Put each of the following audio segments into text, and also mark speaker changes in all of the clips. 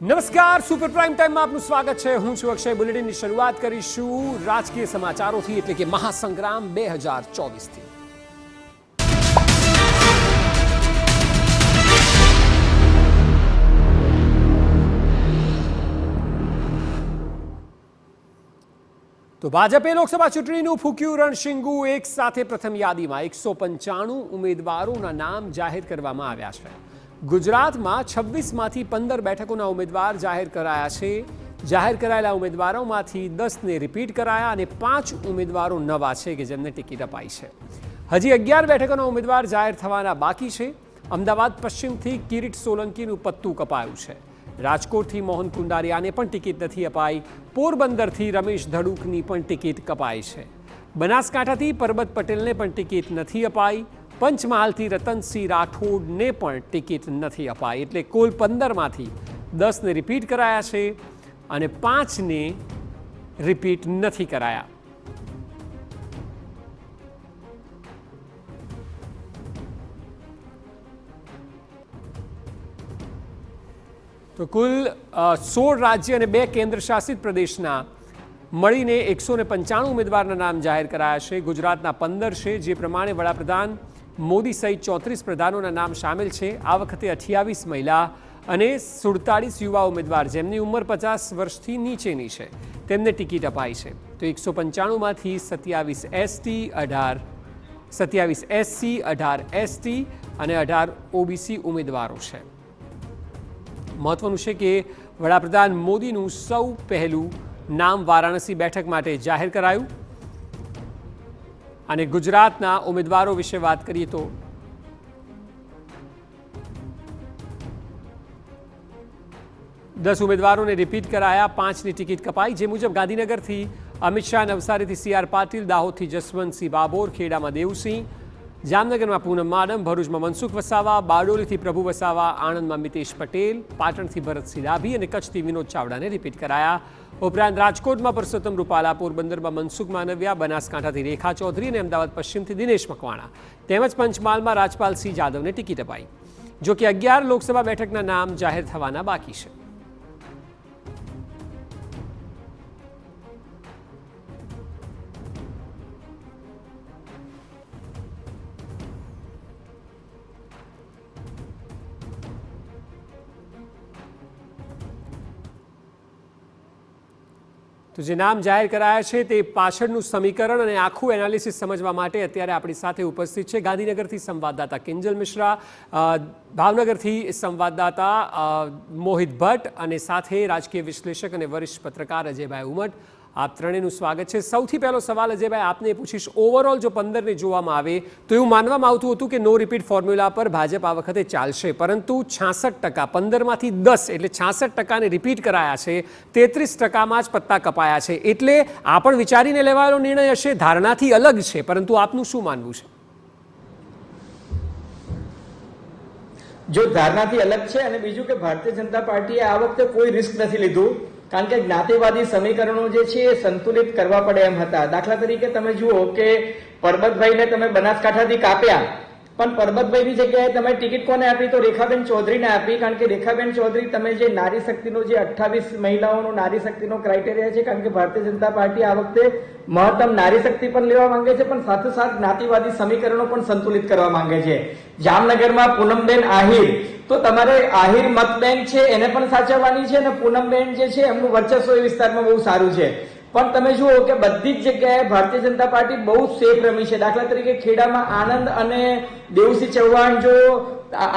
Speaker 1: નમસ્કાર, super prime ટાઈમમાં આપનું સ્વાગત છે. હું છું અક્ષય. બુલેટિનની શરૂઆત કરીશું રાજકીય સમાચારોથી, એટલે કે મહાસંગ્રામ 2024થી. તો ભાજપે લોકસભા ચૂંટણીનું ફૂક્યું રણશીંગુ. એક સાથે પ્રથમ યાદીમાં 195 ઉમેદવારોના નામ જાહેર કરવામાં આવ્યા છે. ગુજરાતમાં 26માંથી 15 બેઠકોના ઉમેદવાર જાહેર કરાયા છે. જાહેર કરાયેલા ઉમેદવારોમાંથી 10ને રિપીટ કરાયા અને 5 ઉમેદવારો નવા છે કે જેમને ટિકિટ અપાઈ છે. હજી 11 બેઠકોના ઉમેદવાર જાહેર થવાના બાકી છે. અમદાવાદ પશ્ચિમથી કિરીટ સોલંકીનું પત્તું કપાયું છે. રાજકોટથી મોહન કુંડારિયાને પણ ટિકિટ નથી અપાઈ. પોરબંદરથી રમેશ ધડુકની પણ ટિકિટ કપાઈ છે. બનાસકાંઠાથી પરબત પટેલને પણ ટિકિટ નથી અપાઈ. પંચમહાલથી રતનસિંહ રાઠોડને પણ ટિકિટ નથી અપાઈ. એટલે કુલ 15માંથી 10ને રિપીટ કરાયા છે અને 5ને રિપીટ નથી કરાયા. તો કુલ 16 રાજ્ય અને 2 કેન્દ્ર શાસિત પ્રદેશના મળીને 195 ઉમેદવારના નામ જાહેર કરાયા છે. ગુજરાતના 15 છે, જે પ્રમાણે વડાપ્રધાન મોદી સહિત 34 પ્રધાનોના નામ સામેલ છે. આ વખતે 28 મહિલા અને 47 યુવા ઉમેદવાર જેમની ઉંમર 50 વર્ષથી નીચેની છે તેમને ટિકિટ અપાઈ છે. તો 195માંથી 27 એસટી, 27 એસસી, 18 એસટી અને 18 ઓબીસી ઉમેદવારો છે. મહત્વનું છે કે વડાપ્રધાન મોદીનું સૌ પહેલું નામ વારાણસી બેઠક માટે જાહેર કરાયું. અને ગુજરાતના ઉમેદવારો વિશે વાત કરીએ તો દસ ઉમેદવારોને રિપીટ કરાયા, 5ની ટિકિટ કપાઈ. જે મુજબ ગાંધીનગરથી અમિત શાહ, નવસારીથી CR પાટીલ, દાહોદથી જસવંતસિંહ બાબોર, ખેડામાં દેવસિંહ, જામનગરમાં પૂનમ માડમ, ભરૂચમાં મનસુખ વસાવા, બારડોલીથી પ્રભુ વસાવા, આણંદમાં મિતેશ પટેલ, પાટણથી ભરતસિંહ ડાભી અને કચ્છથી વિનોદ ચાવડાને રિપીટ કરાયા. ઉપરાંત રાજકોટમાં પરસોત્તમ રૂપાલા, પોરબંદરમાં મનસુખ માંડવિયા, બનાસકાંઠાથી રેખા ચૌધરી અને અમદાવાદ પશ્ચિમથી દિનેશ મકવાણા તેમજ પંચમહાલમાં રાજપાલસિંહ જાદવને ટિકિટ અપાઈ. જો કે 11 લોકસભા બેઠકના નામ જાહેર થવાના બાકી છે. તો જે નામ જાહેર કરાયા છે તે પાછળનું સમીકરણ અને આખું એનાલિસિસ સમજવા માટે અત્યારે આપણી સાથે ઉપસ્થિત છે ગાંધીનગરથી સંવાદદાતા કિંજલ મિશ્રા, ભાવનગરથી સંવાદદાતા મોહિત ભટ્ટ અને સાથે રાજકીય વિશ્લેષક અને વરિષ્ઠ પત્રકાર અજયભાઈ ઉમટ. આપ ત્રણેયનું સ્વાગત છે. સૌથી પહેલો સવાલ અજયભાઈ આપને પૂછીશ, ઓવરઓલ જો 15ને જોવામાં આવે તો એવું માનવામાં આવતું હતું કે નો રિપીટ ફોર્મ્યુલા પર ભાજપ આ વખતે ચાલશે, પરંતુ 66%, 15માંથી 10 એટલે 66%ને રિપીટ કરાયા છે. 33%માં જ પત્તા કપાયા છે. એટલે આ પણ વિચારીને લેવાયેલો નિર્ણય હશે, ધારણાથી અલગ છે, પરંતુ આપનું શું માનવું છે?
Speaker 2: જો ધારણાથી અલગ છે અને બીજું કે ભારતીય જનતા પાર્ટીએ આ વખતે કોઈ રિસ્ક નથી લીધું, કારણ કે જ્ઞાતિવાદી સમીકરણો જે છે એ સંતુલિત કરવા પડે એમ હતા. દાખલા તરીકે તમે જુઓ કે પરબતભાઈને તમે બનાસકાંઠાથી કાપ્યા, પણ પરબતભાઈની જગ્યાએ તમે ટિકિટ કોને આપી? તો રેખાબેન ચૌધરીને આપી. કારણ કે રેખાબેન ચૌધરી, તમે જે નારી શક્તિનો જે 28 મહિલાઓનો નારી શક્તિનો ક્રાઇટેરિયા છે, કારણ કે ભારતીય જનતા પાર્ટી આ વખતે મહત્તમ નારી શક્તિ પણ લેવા માંગે છે, પણ સાથે સાથે જ્ઞાતિવાદી સમીકરણો પણ સંતુલિત કરવા માંગે છે. જામનગરમાં પૂનમબેન આહિર, તો તમારે આહિર મત બેંક છે એને પણ સાચવવાની છે અને પૂનમબેન જે છે એમનું વર્ચસ્વ એ વિસ્તારમાં બહુ સારું છે. પણ તમે જુઓ કે બધી જ જગ્યાએ ભારતીય જનતા પાર્ટી બહુ સેફ રમી છે. દાખલા તરીકે ખેડામાં આનંદ અને દેવસિંહ ચૌહાણ, જો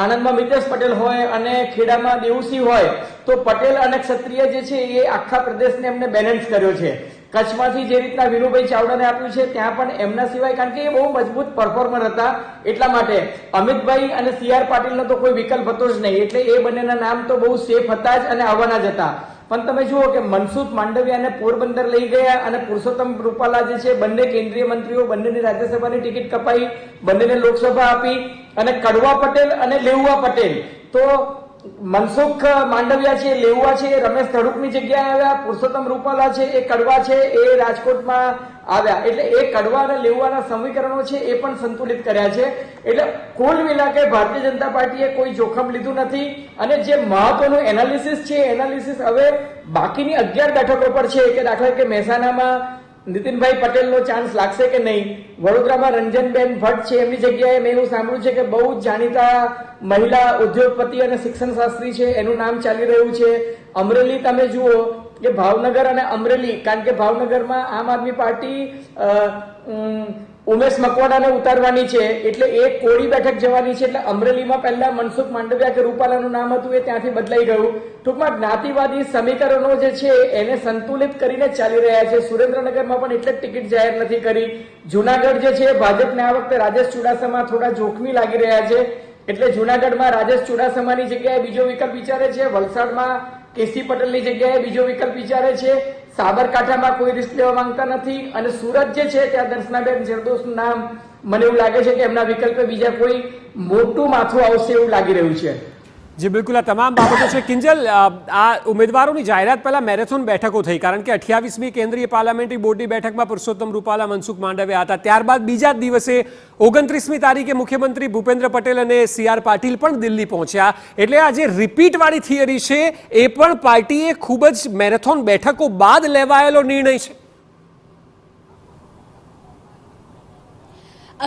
Speaker 2: આનંદમાં મિતેશ પટેલ હોય અને ખેડામાં દેવસિંહ હોય, તો પટેલ અને ક્ષત્રિય જે છે એ આખા પ્રદેશને એમને બેલેન્સ કર્યો છે. કચ્છમાંથી જે રીતના વિનુભાઈ ચાવડાને આપ્યું છે ત્યાં પણ એમના સિવાય, કારણ કે એ બહુ મજબૂત પરફોર્મર હતા, એટલા માટે અમિતભાઈ અને CR પાટીલનો તો કોઈ વિકલ્પ હતો જ નહીં. એટલે એ બંનેના નામ તો બહુ સેફ હતા જ અને આવવાના જ હતા. પણ તમે જુઓ કે મનસુખ માંડવિયાને પોરબંદર લઈ ગયા અને પુરુષોત્તમ રૂપાલા જે છે, બંને કેન્દ્રીય મંત્રીઓ, બંનેની રાજ્યસભાની ટિકિટ કપાઈ, બંનેને લોકસભા આપી. અને કડવા પટેલ અને લેઉવા પટેલ, તો મનસુખ માંડવિયા છે, લેઉવા છે, રમેશ ધડુકની જગ્યાએ આવ્યા. પુરુષોત્તમ રૂપાલા છે, એ કડવા છે, એ રાજકોટમાં આવ્યા. એટલે એ કડવા અને લેઉવાના સમીકરણો છે એ પણ સંતુલિત કર્યા છે. એટલે કુલ મિલાકે ભારતીય જનતા પાર્ટીએ કોઈ જોખમ લીધું નથી. અને જે મહત્વનું એનાલિસિસ છે, એનાલિસિસ હવે બાકીની 11 બેઠકો પર છે કે દાખલા કે મહેસાણામાં નીતિનભાઈ પટેલનો ચાન્સ લાગશે કે નહીં. વડોદરામાં રંજનબેન ભટ્ટ છે, એમની જગ્યાએ મેં એવું સાંભળ્યું છે કે બહુ જ જાણીતા મહિલા ઉદ્યોગપતિ અને શિક્ષણ શાસ્ત્રી છે, એનું નામ ચાલી રહ્યું છે. અમરેલી તમે જુઓ કે ભાવનગર અને અમરેલી, કારણ કે ભાવનગરમાં આમ આદમી પાર્ટી ઉમેશ મકવાણાને ઉતારવાની છે, એટલે એ કોળી બેઠક જવાની છે. એટલે અમરેલીમાં પહેલા મનસુખ માંડવિયા કે રૂપાલાનું નામ હતું, એ ત્યાંથી બદલાઈ ગયું. ટૂંકમાં જ્ઞાતિવાદી સમીકરણો જે છે એને સંતુલિત કરીને ચાલી રહ્યા છે. સુરેન્દ્રનગરમાં પણ એટલે જ ટિકિટ જાહેર નથી કરી. જુનાગઢ જે છે, ભાજપને આ વખતે રાજેશ ચુડાસમા થોડા જોખમી લાગી રહ્યા છે, એટલે જુનાગઢમાં રાજેશ ચુડાસમાની જગ્યાએ બીજો વિકલ્પ વિચારે છે. વલસાડમાં કેસી પટેલની જગ્યાએ બીજો વિકલ્પ વિચારે છે. સાબરકાંઠામાં કોઈ રિસ્ક લેવા માંગતા નથી. અને સુરત જે છે, ત્યાં દર્શનાબેન જરદોશનું નામ મને એવું લાગે છે કે એમના વિકલ્પે બીજા કોઈ મોટું માથું આવશે એવું લાગી રહ્યું છે.
Speaker 1: જી બિલકુલ, આ તમામ બાબતો છે. કિંજલ, આ ઉમેદવારોની જાહેરાત પહેલા મેરેથોન બેઠકો થઈ, કારણ કે 28મી કેન્દ્રીય પાર્લામેન્ટરી બોર્ડની બેઠકમાં પુરુષોત્તમ રૂપાલા, મનસુખ માંડવિયા હતા. ત્યારબાદ બીજા જ દિવસે 29મી તારીખે મુખ્યમંત્રી ભૂપેન્દ્ર પટેલ અને CR પાટીલ પણ દિલ્હી પહોંચ્યા. એટલે આ જે રિપીટવાળી થિયરી છે એ પણ પાર્ટીએ ખૂબ જ મેરેથોન બેઠકો બાદ લેવાયેલો નિર્ણય છે.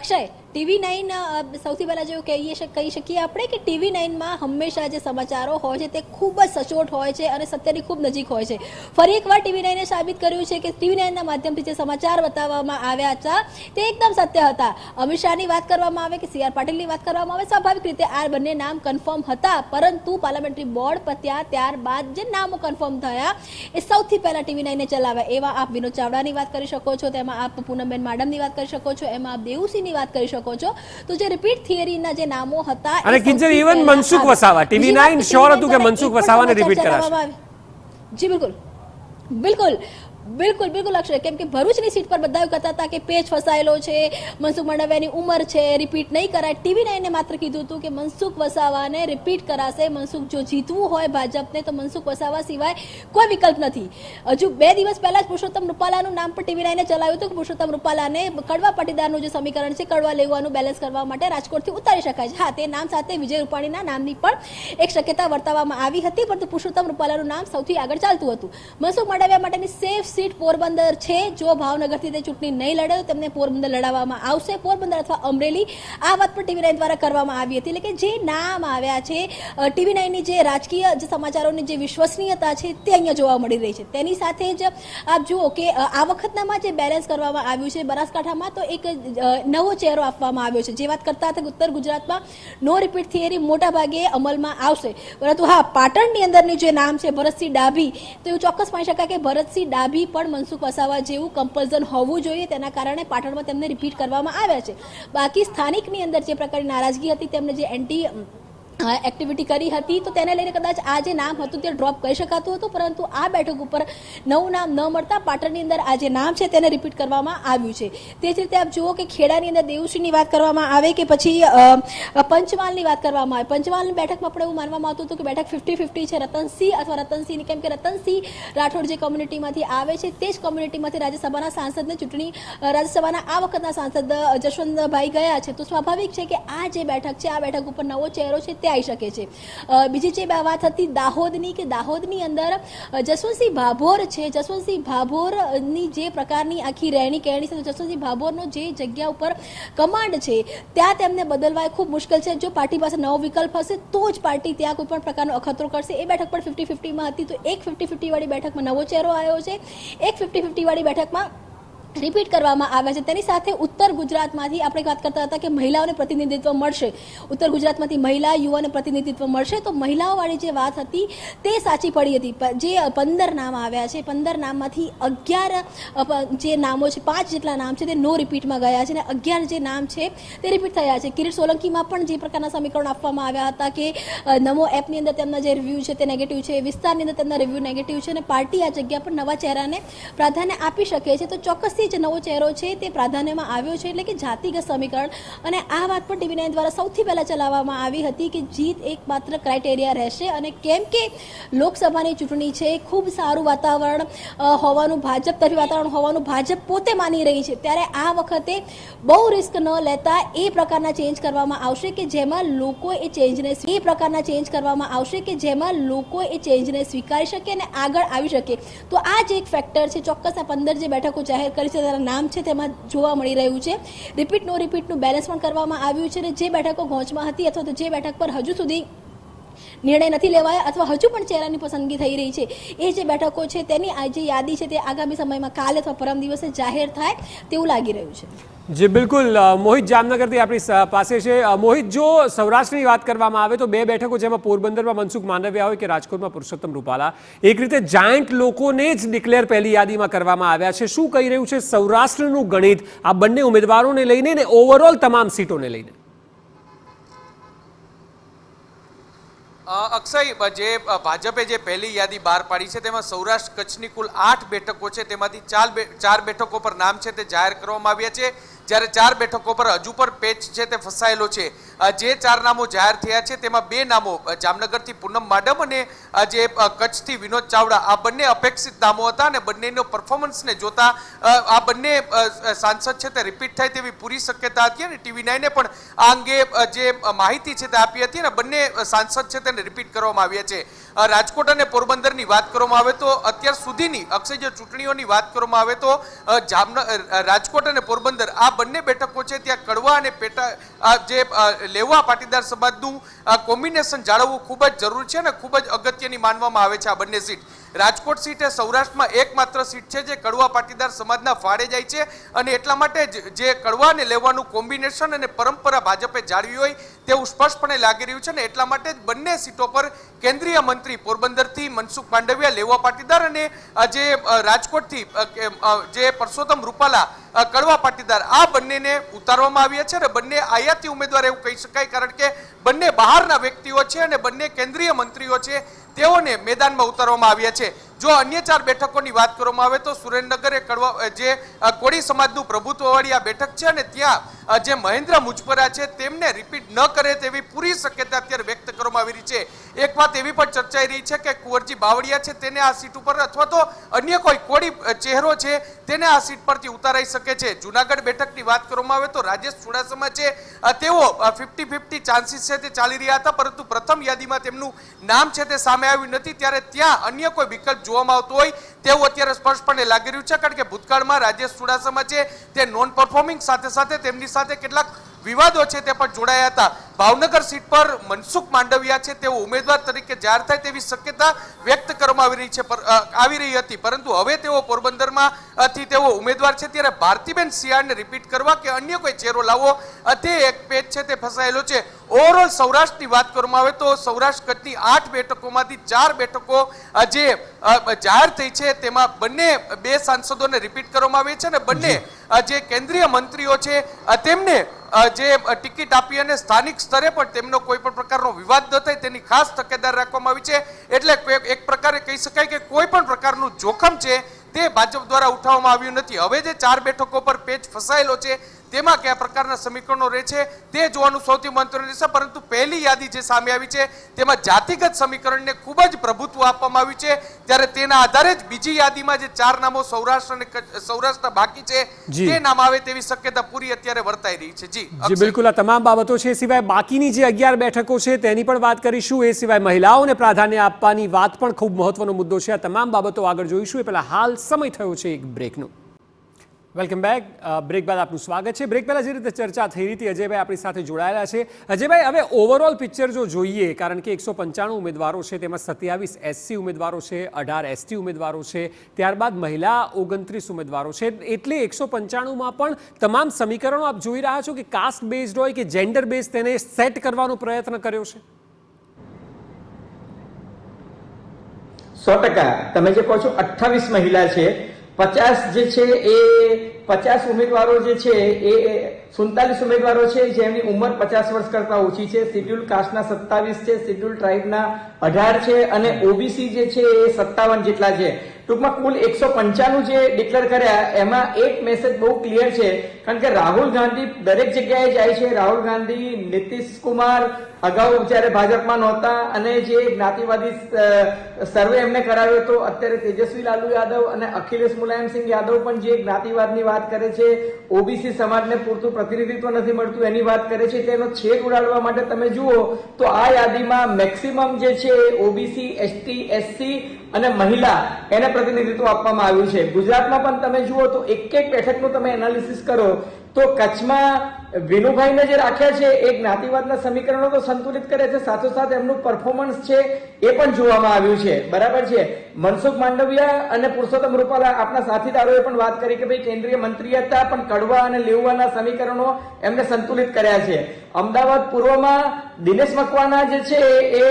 Speaker 3: અક્ષય, TV9 સૌથી પહેલા જો કહી શકીએ આપણે કે TV9માં હંમેશા જે સમાચારો હોય છે તે ખૂબ જ સચોટ હોય છે અને સત્યની ખૂબ નજીક હોય છે. ફરી એકવાર TV9એ સાબિત કર્યું છે કે TV9ના માધ્યમથી જે સમાચાર બતાવવામાં આવ્યા હતા તે એકદમ સત્ય હતા. અમિત શાહની વાત કરવામાં આવે કે CR પાટીલની વાત કરવામાં આવે, સ્વાભાવિક રીતે આ બંને નામ કન્ફર્મ હતા, પરંતુ પાર્લામેન્ટરી બોર્ડ પત્યા ત્યારબાદ જે નામો કન્ફર્મ થયા એ સૌથી પહેલા TV9એ ચલાવ્યા. એવા આપ વિનોદ ચાવડાની વાત કરી શકો છો, તેમાં આપ પૂનમબેન માડમની વાત કરી શકો છો, એમાં આપ દેવુસિંહની વાત કરી શકો છો. તો જે રિપીટ થિયરીના જે નામો હતા,
Speaker 1: અને Kinjal even Mansukh Vasava, TV9 sure હતું કે મનસુખ વસાવાને રિપીટ કરાશે.
Speaker 3: જી બિલકુલ બિલકુલ બિલકુલ બિલકુલ અક્ષય, કેમ કે ભરૂચની સીટ પર બધા કહેતા હતા કે પેચ ફસાયેલો છે, મનસુખ માંડવિયાની ઉંમર છે, રિપીટ નહીં કરાય. TV9એ માત્ર કીધું હતું કે મનસુખ વસાવાને રિપીટ કરાશે. મનસુખ જો જીતવું હોય ભાજપને તો મનસુખ વસાવા સિવાય કોઈ વિકલ્પ નથી. હજુ 2 દિવસ પહેલા જ પુરુષોત્તમ રૂપાલાનું નામ પણ TV9એ ચલાવ્યું હતું કે પુરુષોત્તમ રૂપાલાને કડવા પાટીદારનું જે સમીકરણ છે, કડવા લેવાનું બેલેન્સ કરવા માટે રાજકોટથી ઉતારી શકાય છે. હા, તે નામ સાથે વિજય રૂપાણીના નામની પણ એક શક્યતા વર્તાવવામાં આવી હતી, પરંતુ પુરુષોત્તમ રૂપાલાનું નામ સૌથી આગળ ચાલતું હતું. મનસુખ માંડવિયા માટેની સેફ સીટ પોરબંદર છે. જો ભાવનગરથી તે ચૂંટણી નહીં લડે તો તેમને પોરબંદર લડાવવામાં આવશે, પોરબંદર અથવા અમરેલી. આ વાત પણ TV9 દ્વારા કરવામાં આવી હતી. એટલે કે જે નામ આવ્યા છે, TV9ની જે રાજકીય જે સમાચારોની જે વિશ્વસનીયતા છે તે અહીંયા જોવા મળી રહી છે. તેની સાથે જ આપ જુઓ કે આ વખતનામાં જે બેલેન્સ કરવામાં આવ્યું છે, બનાસકાંઠામાં તો એક નવો ચહેરો આપવામાં આવ્યો છે. જે વાત કરતા હતા કે ઉત્તર ગુજરાતમાં નો રિપીટ થિયરી મોટા ભાગે અમલમાં આવશે, પરંતુ હા, પાટણની અંદરની જે નામ છે ભરતસિંહ ડાભી, તો એવું ચોક્કસ માની શકાય કે ભરતસિંહ ડાભી પણ મનસુખ વસાવા જેવું કમ્પલ્ઝન હોવું જોઈએ. તેના કારણે પાટણમાં તેમને રિપીટ કરવામાં આવ્યા છે. બાકી સ્થાનિકની અંદર જે પ્રકારની નારાજગી હતી, તેમને જે એન્ટી એક્ટિવિટી કરી હતી, તો તેને લઈને કદાચ આ જે નામ હતું તે ડ્રોપ કરી શકાતું હતું, પરંતુ આ બેઠક ઉપર નવું નામ ન મળતા પાટણની અંદર આ જે નામ છે તેને રિપીટ કરવામાં આવ્યું છે. તે જ રીતે આપ જુઓ કે ખેડાની અંદર દેવુસિંહની વાત કરવામાં આવે કે પછી પંચમહાલની વાત કરવામાં આવે. પંચમહાલની બેઠકમાં પણ એવું માનવામાં આવતું હતું કે બેઠક 50-50 છે રતનસિંહ અથવા રતનસિંહની, કેમ કે રતનસિંહ રાઠોડ જે કોમ્યુનિટીમાંથી આવે છે તે જ કોમ્યુનિટીમાંથી રાજ્યસભાના સાંસદને ચૂંટણી, રાજ્યસભાના આ વખતના સાંસદ જશવંતભાઈ ગયા છે. તો સ્વાભાવિક છે કે આ જે બેઠક છે, આ બેઠક ઉપર નવો ચહેરો છે તે આવી શકે છે. બીજી જે વાત હતી દાહોદની, કે દાહોદની અંદર જસવંતસિંહ ભાભોર છે. જસવંતસિંહ ભાભોરની જે પ્રકારની આખી રહેણી કહેણી છે, જસવંતસિંહ ભાભોરનો જે જગ્યા ઉપર કમાન્ડ છે ત્યાં તેમને બદલવા ખૂબ મુશ્કેલ છે. જો પાર્ટી પાસે નવો વિકલ્પ હશે તો જ પાર્ટી ત્યાં કોઈ પણ પ્રકારનો અખતરો કરશે. એ બેઠક પણ 50-50માં હતી, તો એક 50-50 વાળી બેઠકમાં નવો ચહેરો આવ્યો છે, એક 50-50 વાળી બેઠકમાં રિપીટ કરવામાં આવે છે. તેની સાથે ઉત્તર ગુજરાતમાંથી આપણે વાત કરતા હતા કે મહિલાઓને પ્રતિનિધિત્વ મળશે, ઉત્તર ગુજરાતમાંથી મહિલા યુવાને પ્રતિનિધિત્વ મળશે. તો મહિલાઓવાળી જે વાત હતી તે સાચી પડી હતી. જે 15 નામ આવ્યા છે, 15 નામમાંથી 11 જે નામો છે, 5 જેટલા નામ છે તે નો રિપીટમાં ગયા છે અને 11 જે નામ છે તે રિપીટ થયા છે. કિરીટ સોલંકીમાં પણ જે પ્રકારના સમીકરણ આપવામાં આવ્યા હતા કે નમો એપની અંદર તેમના જે રિવ્યૂ છે તે નેગેટિવ છે, વિસ્તારની અંદર તેમના રિવ્યૂ નેગેટિવ છે અને પાર્ટી આ જગ્યા પર નવા ચહેરાને પ્રાધાન્ય આપી શકે છે. તો ચોક્કસ ચોક્કસથી જે નવો ચહેરો છે તે પ્રાધાન્યમાં આવ્યો છે, એટલે કે જાતિગત સમીકરણ. અને આ વાત પણ TV9 દ્વારા સૌથી પહેલાં ચલાવવામાં આવી હતી કે જીત એકમાત્ર ક્રાઇટેરિયા રહેશે. અને કેમ કે લોકસભાની ચૂંટણી છે, ખૂબ સારું વાતાવરણ હોવાનું, ભાજપ તરફી વાતાવરણ હોવાનું ભાજપ પોતે માની રહી છે, ત્યારે આ વખતે બહુ રિસ્ક ન લેતા એ પ્રકારના ચેન્જ કરવામાં આવશે કે જેમાં લોકો એ ચેન્જને સ્વીકારી શકે અને આગળ આવી શકે. તો આ જ એક ફેક્ટર છે. ચોક્કસ આ 15 જે બેઠકો જાહેર કરી છે તેના નામ છે તેમાં જોવા મળી રહ્યું છે. રિપીટ નો રિપીટનું બેલેન્સ પણ કરવામાં આવ્યું છે અને જે બેઠકો ઘોંચમાં હતી અથવા તો જે બેઠક પર હજુ સુધી નિર્ણય નથી લેવાયા અથવા હજુ પણ ચહેરાની પસંદગી થઈ રહી છે, એ જે બેઠકો છે તેની આ જે યાદી છે તે આગામી સમયમાં કાલે અથવા પરમ દિવસે જાહેર થાય તેવું લાગી રહ્યું છે.
Speaker 1: જી બિલકુલ. મોહિત જામનગરથી આપણી પાસે છે. મોહિત, જો સૌરાષ્ટ્રની વાત કરવામાં આવે તો 2 બેઠકો જેમાં પોરબંદરમાં મનસુખ માંડવિયા હોય કે રાજકોટમાં પુરુષોત્તમ રૂપાલા, એક રીતે જાયન્ટ લોકોને જ ડિક્લેર પહેલી યાદીમાં કરવામાં આવ્યા છે. શું કહી રહ્યું છે સૌરાષ્ટ્રનું ગણિત આ બંને ઉમેદવારોને લઈને ને ઓવરઓલ તમામ સીટોને લઈને?
Speaker 4: અક્ષય, જે ભાજપે જે પહેલી યાદી બહાર પાડી છે તેમાં સૌરાષ્ટ્ર કચ્છની કુલ 8 બેઠકો છે, તેમાંથી 4 બેઠકો પર નામ છે તે જાહેર કરવામાં આવ્યા છે, જ્યારે 4 બેઠકો પર હજુ પણ પેચ છે તે ફસાયેલો છે. જે 4 નામો જાહેર થયા છે તેમાં 2 નામો જામનગરથી પૂનમ માડમ અને જે કચ્છથી વિનોદ ચાવડા, આ બંને અપેક્ષિત નામો હતા અને બંનેનો પરફોર્મન્સને જોતા આ બંને સાંસદ છે તે રિપીટ થાય તેવી પૂરી શક્યતા હતી અને TV9 પણ આ અંગે જે માહિતી છે તે આપી હતી અને બંને સાંસદ છે તેને રિપીટ કરવામાં આવ્યા છે. રાજકોટ અને પોરબંદરની વાત કરવામાં આવે તો અત્યાર સુધીની અક્ષય જે ચૂંટણીઓની વાત કરવામાં આવે તો રાજકોટ અને પોરબંદર આ બંને બેઠકો છે ત્યાં કડવા અને જે લેવા પાટીદાર સમાજનું કોમ્બિનેશન જાળવવું ખૂબ જ જરૂરી છે અને ખૂબ જ અગત્યની માનવામાં આવે છે આ બંને સીટ. રાજકોટ સીટ એ સૌરાષ્ટ્રમાં એકમાત્ર સીટ છે જે કડવા પાટીદાર સમાજના ફાળે જાય છે અને એટલા માટે જે કડવા અને લેવાનું કોમ્બિનેશન અને પરંપરા ભાજપે જાળવી હોય તેવું સ્પષ્ટપણે લાગી રહ્યું છે અને એટલા માટે જ બંને સીટો પર કેન્દ્રીય મંત્રી પોરબંદરથી મનસુખ માંડવિયા લેવા પાટીદાર અને જે રાજકોટથી જે પરસોત્તમ રૂપાલા કડવા પાટીદાર, આ બંનેને ઉતારવામાં આવ્યા છે અને બંને આયાતી ઉમેદવાર એવું કહી શકાય, કારણ કે બંને બહારના વ્યક્તિઓ છે અને બંને કેન્દ્રીય મંત્રીઓ છે તેઓને મેદાનમાં ઉતારવામાં આવ્યા છે. જો અન્ય 4 બેઠકોની વાત કરવામાં આવે તો સુરેન્દ્રનગર એ જે કોળી સમાજનું પ્રભુત્વવાળી આ બેઠક છે અને ત્યાં જે મહેન્દ્ર મુજપરા છે તેમને રિપીટ ન કરે તેવી પૂરી શક્યતા અત્યારે વ્યક્ત કરવામાં આવી રહી છે. એક વાત એવી પણ ચર્ચાઈ રહી છે કે કુંવરજી બાવળિયા છે તેને આ સીટ ઉપર અથવા તો અન્ય કોઈ કોળી ચહેરો છે તેને આ સીટ પરથી ઉતારાઈ શકે છે. જુનાગઢ બેઠકની વાત કરવામાં આવે તો રાજેશ ચુડાસમા છે તેઓ 50-50 ચાન્સીસ છે તે ચાલી રહ્યા હતા, પરંતુ પ્રથમ યાદીમાં તેમનું નામ છે તે સામે આવ્યું નથી, ત્યારે ત્યાં અન્ય કોઈ વિકલ્પ જોવામાં આવતો હોય તેવું અત્યારે સ્પષ્ટપણે લાગી રહ્યું છે, કારણ કે ભૂતકાળમાં રાજેશ ચુડાસમા છે તે નોન પરફોર્મિંગ સાથે સાથે તેમની સાથે કેટલાક વિવાદો છે તે પણ જોડાયા હતા. ભાવનગર સીટ પર મનસુખ માંડવિયા છે તેઓ ઉમેદવાર તરીકે જાહેર થાય તેવી શક્યતા વ્યક્ત કરવામાં આવી રહી હતી, પરંતુ હવે તેઓ પોરબંદરમાં થી તેઓ ઉમેદવાર છે, ત્યારે ભારતીબેન સિયાળને રિપીટ કરવા કે અન્ય કોઈ ચહેરો લાવવો તે એક પેચ છે તે ફસાયેલો છે. ઓવરઓલ સૌરાષ્ટ્રની વાત કરવામાં આવે તો સૌરાષ્ટ્ર કચ્છની 8 બેઠકોમાંથી 4 બેઠકો જે જાહેર થઈ છે તેમાં બંને 2 સાંસદોને રિપીટ કરવામાં આવી છે અને બંને જે કેન્દ્રીય મંત્રીઓ છે તેમને જે ટિકિટ આપી અને સ્થાનિક સ્તરે પણ તેમનો કોઈ પણ પ્રકારનો વિવાદ ન થાય તેની ખાસ તકેદારી રાખવામાં આવી છે. એટલે એક પ્રકારે કહી શકાય કે કોઈ પણ પ્રકારનું જોખમ છે તે ભાજપ દ્વારા ઉઠાવવામાં આવ્યું નથી. હવે જે 4 બેઠકો પર પેચ ફસાયેલો છે તેમાં કયા પ્રકારના સમીકરણો રહે છે તે જોવાનું સૌથી મહત્વનું રહેશે, પરંતુ પહેલી યાદી જે સામે આવી છે તેમાં જાતિગત સમીકરણને ખૂબ જ પ્રભુત્વ આપવામાં આવ્યું છે, ત્યારે તેના આધારે જ બીજી યાદીમાં જે 4 નામો સૌરાષ્ટ્ર અને સૌરાષ્ટ્ર બાકી છે તે નામ આવે તેવી શક્યતા પૂરી અત્યારે વર્તાઈ રહી છે. જી
Speaker 1: બિલકુલ, આ તમામ બાબતો છે. સિવાય બાકીની જે 11 બેઠકો છે તેની પણ વાત કરીશું. એ સિવાય મહિલાઓને પ્રાધાન્ય આપવાની વાત પણ ખૂબ મહત્વનો મુદ્દો છે. આ તમામ બાબતો આગળ જોઈશું. એ પહેલા હાલ સમય થયો છે એક બ્રેકનો. Welcome back. બ્રેક બાદ આપનું સ્વાગત છે. બ્રેક પહેલા જે રીતે ચર્ચા થઈ રહી હતી, અજયભાઈ આપણી સાથે જોડાયેલા છે. અજયભાઈ, હવે ઓવરઓલ પિક્ચર જો જોઈએ, કારણ કે 195 ઉમેદવારો છે, તેમાં 27 SC ઉમેદવારો છે, 18 ST ઉમેદવારો છે, ત્યારબાદ મહિલા 29 ઉમેદવારો છે, એટલે 195માં પણ તમામ સમીકરણો આપ જોઈ રહ્યા છો કે કાસ્ટ બેઝડ હોય કે જેન્ડર બેઝ તેને સેટ કરવાનો પ્રયત્ન કર્યો છે.
Speaker 2: 100% તમે જે કહો છો 28 મહિલા છે, 50 જે છે એ 50 ઉમેદવારો જે છે એ 47 ઉમેદવારો છે જેમની ઉંમર 50 વર્ષ કરતા ઓછી છે, શેડ્યુલ કાસ્ટના 27 છે, શેડ્યુલ ટ્રાઇબના 18 છે અને OBC જે છે એ 57 જેટલા છે. ટૂંકમાં કુલ 195 જે ડિક્લેર કર્યા એમાં એક મેસેજ બહુ ક્લિયર છે, કારણ કે રાહુલ ગાંધી દરેક જગ્યાએ જાય છે. રાહુલ ગાંધી, નીતિશ કુમાર અગાઉ જ્યારે ભાજપમાં નહોતા અને જે જ્ઞાતિવાદી સર્વે એમને કરાવ્યો હતો, અત્યારે તેજસ્વી લાલુ યાદવ અને અખિલેશ મુલાયમસિંહ યાદવ પણ જે જ્ઞાતિવાદની વાત કરે છે, ઓબીસી સમાજને પૂરતું પ્રતિનિધિત્વ નથી મળતું એની વાત કરે છે, તેનો છેદ ઉડાડવા માટે તમે જુઓ તો આ યાદીમાં મેક્સિમમ જે છે ઓબીસી, એસટી, એસસી અને મહિલા એને પ્રતિનિધિત્વ આપવામાં આવ્યું છે. ગુજરાતમાં પણ તમે જુઓ તો એક એક બેઠકનું તમે એનાલિસિસ કરો તો કચ્છમાં વિનુભાઈને જે રાખ્યા છે એ જ્ઞાતિવાદના સમીકરણો તો સંતુલિત કરે છે, સાથોસાથ એમનું પરફોર્મન્સ છે એ પણ જોવામાં આવ્યું છે. બરાબર છે. મનસુખ માંડવિયા અને પુરુષોત્તમ રૂપાલા આપણા સાથીદારોએ પણ વાત કરી કે ભાઈ કેન્દ્રીય મંત્રી હતા પણ કડવા અને લેઉવાના સમીકરણો એમને સંતુલિત કર્યા છે. અમદાવાદ પૂર્વમાં દિનેશ મકવાણા જે છે એ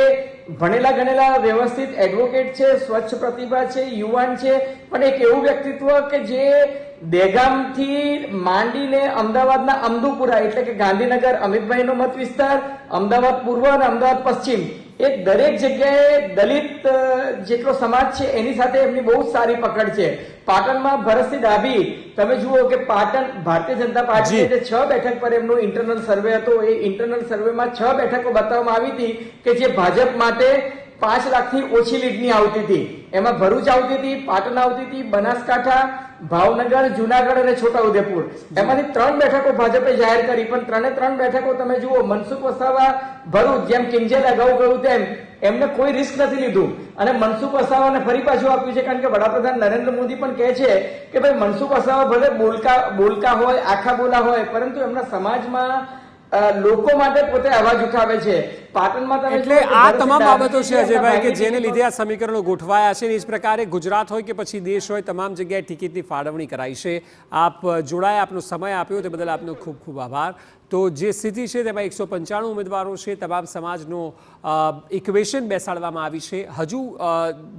Speaker 2: ભણેલા ગણેલા વ્યવસ્થિત એડવોકેટ છે, સ્વચ્છ પ્રતિભા છે, યુવાન છે, પણ એક એવું વ્યક્તિત્વ કે જે દહેગામથી માંડીને અમદાવાદના અમદુપુરા એટલે કે ગાંધીનગર અમિતભાઈનો મત વિસ્તાર, અમદાવાદ પૂર્વ અને અમદાવાદ પશ્ચિમ એ દરેક જગ્યાએ દલિત જેટલો સમાજ છે એની સાથે એમની બહુ સારી પકડ છે. પાટણમાં ભરતસિંહ ડાભી તમે જુઓ કે પાટણ ભારતીય જનતા પાર્ટીએ જે 6 બેઠક પર એમનો ઇન્ટરનલ સર્વે હતો એ ઇન્ટરનલ સર્વેમાં 6 બેઠકો બતાવવામાં આવી હતી કે જે ભાજપ માટે 5 લાખથી ઓછી લીડની આવતી હતી. એમાં ભરૂચ આવતી હતી, પાટણ આવતી હતી, બનાસકાંઠા, ભાવનગર, જુનાગઢ અને છોટાઉદેપુર. એમાંથી 3 બેઠકો ભાજપે જાહેર કરી, પણ 3 બેઠકો તમે જુઓ મનસુખ વસાવા ભરૂચ, જેમ કિંજલ અગાઉ કહ્યું તેમ એમને કોઈ રિસ્ક નથી લીધું અને મનસુખ વસાવાને ફરી પાછું આપ્યું છે, કારણ કે વડાપ્રધાન નરેન્દ્ર મોદી પણ કહે છે કે ભાઈ મનસુખ વસાવા ભલે બોલકા હોય, આખા બોલા હોય, પરંતુ એમના સમાજમાં લોકો માટે પોતે અવાજ ઉઠાવે છે. પાટણમાં તમે
Speaker 1: એટલે આ તમામ બાબતો છે અજયભાઈ કે જેને લીધે આ સમીકરણો ગોઠવાયા છે. એ જ પ્રકારે ગુજરાત હોય કે પછી દેશ હોય તમામ જગ્યાએ ટિકિટની ફાળવણી કરાઈ છે. આપ જોડાયા, આપનો સમય આપ્યો તે બદલ આપનો ખૂબ ખૂબ આભાર. તો જે સ્થિતિ છે તેમાં 195 ઉમેદવારો છે, તમામ સમાજનો ઇક્વેશન બેસાડવામાં આવી છે. હજુ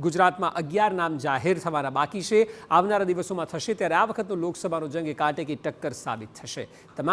Speaker 1: ગુજરાતમાં 11 નામ જાહેર થવાના બાકી છે. આવનારા દિવસોમાં થશે ત્યારે આ વખતનો લોકસભાનો જંગ એ કાંટે કે ટક્કર સાબિત થશે. તમામ